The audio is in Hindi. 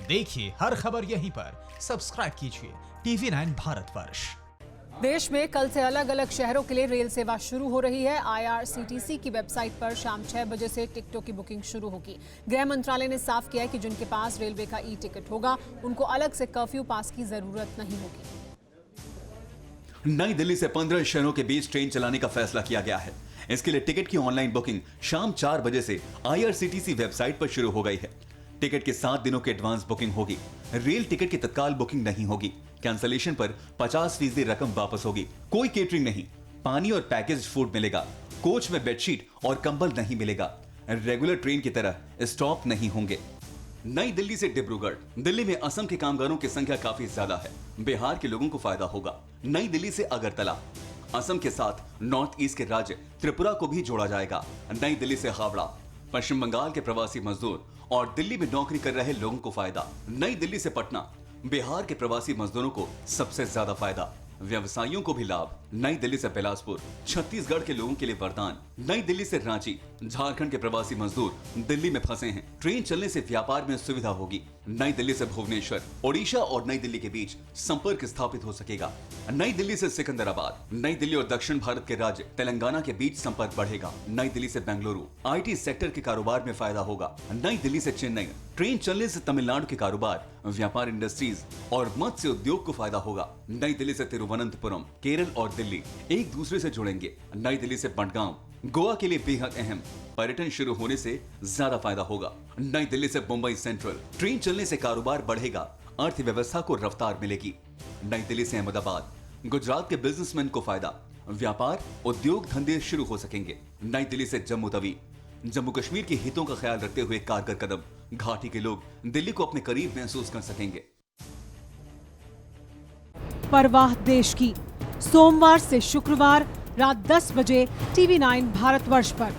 देखिए हर खबर यहीं पर। सब्सक्राइब कीजिए TV9 भारतवर्ष। देश में कल से अलग अलग शहरों के लिए रेल सेवा शुरू हो रही है। IRCTC की वेबसाइट पर शाम 6 बजे से टिकटों की बुकिंग शुरू होगी। गृह मंत्रालय ने साफ किया है कि जिनके पास रेलवे का ई-टिकट होगा उनको अलग से कर्फ्यू पास की जरूरत नहीं होगी। नई दिल्ली से 15 शहरों के बीच ट्रेन चलाने का फैसला किया गया है। इसके लिए टिकट की ऑनलाइन बुकिंग शाम 4 बजे से IRCTC वेबसाइट पर शुरू हो गई है। टिकट के 7 दिनों की एडवांस बुकिंग होगी। रेल टिकट की तत्काल बुकिंग नहीं होगी। कैंसलेशन पर 50% रकम वापस होगी। कोई केटरिंग नहीं, पानी और पैकेज फूड मिलेगा। कोच में बेडशीट और कंबल नहीं मिलेगा। रेगुलर ट्रेन की तरह स्टॉप नहीं होंगे। नई दिल्ली से डिब्रूगढ़। दिल्ली में असम के कामगारों की संख्या काफी ज्यादा है। बिहार के लोगों को फायदा होगा। नई दिल्ली से अगरतला। असम के साथ नॉर्थ ईस्ट के राज्य त्रिपुरा को भी जोड़ा जाएगा। नई दिल्ली से हावड़ा। पश्चिम बंगाल के प्रवासी मजदूर और दिल्ली में नौकरी कर रहे लोगों को फायदा। नई दिल्ली से पटना। बिहार के प्रवासी मजदूरों को सबसे ज्यादा फायदा। व्यवसायियों को भी लाभ। नई दिल्ली से बिलासपुर। छत्तीसगढ़ के लोगों के लिए वरदान। नई दिल्ली से रांची। झारखंड के प्रवासी मजदूर दिल्ली में फंसे हैं। ट्रेन चलने से व्यापार में सुविधा होगी। नई दिल्ली से भुवनेश्वर। ओडिशा और नई दिल्ली के बीच संपर्क स्थापित हो सकेगा। नई दिल्ली से सिकंदराबाद। नई दिल्ली और दक्षिण भारत के राज्य तेलंगाना के बीच संपर्क बढ़ेगा। नई दिल्ली से बेंगलुरु। IT सेक्टर के कारोबार में फायदा होगा। नई दिल्ली से चेन्नई। ट्रेन चलने से तमिलनाडु के कारोबार, व्यापार, इंडस्ट्रीज और मत्स्य उद्योग को फायदा होगा। नई दिल्ली से तिरुवनंतपुरम। केरल और दिल्ली एक दूसरे से जुड़ेंगे। नई दिल्ली से बडगांव। गोवा के लिए बेहद अहम। पर्यटन शुरू होने से ज्यादा फायदा होगा। नई दिल्ली से मुंबई सेंट्रल। ट्रेन चलने से कारोबार बढ़ेगा। अर्थव्यवस्था को रफ्तार मिलेगी। नई दिल्ली से अहमदाबाद। गुजरात के बिजनेसमैन को फायदा। व्यापार, उद्योग, धंधे शुरू हो सकेंगे। नई दिल्ली से जम्मू तवी। जम्मू कश्मीर के हितों का ख्याल रखते हुए कारगर कदम। घाटी के लोग दिल्ली को अपने करीब महसूस कर सकेंगे। परवाह देश की, सोमवार से शुक्रवार रात 10 बजे TV9 भारतवर्ष पर।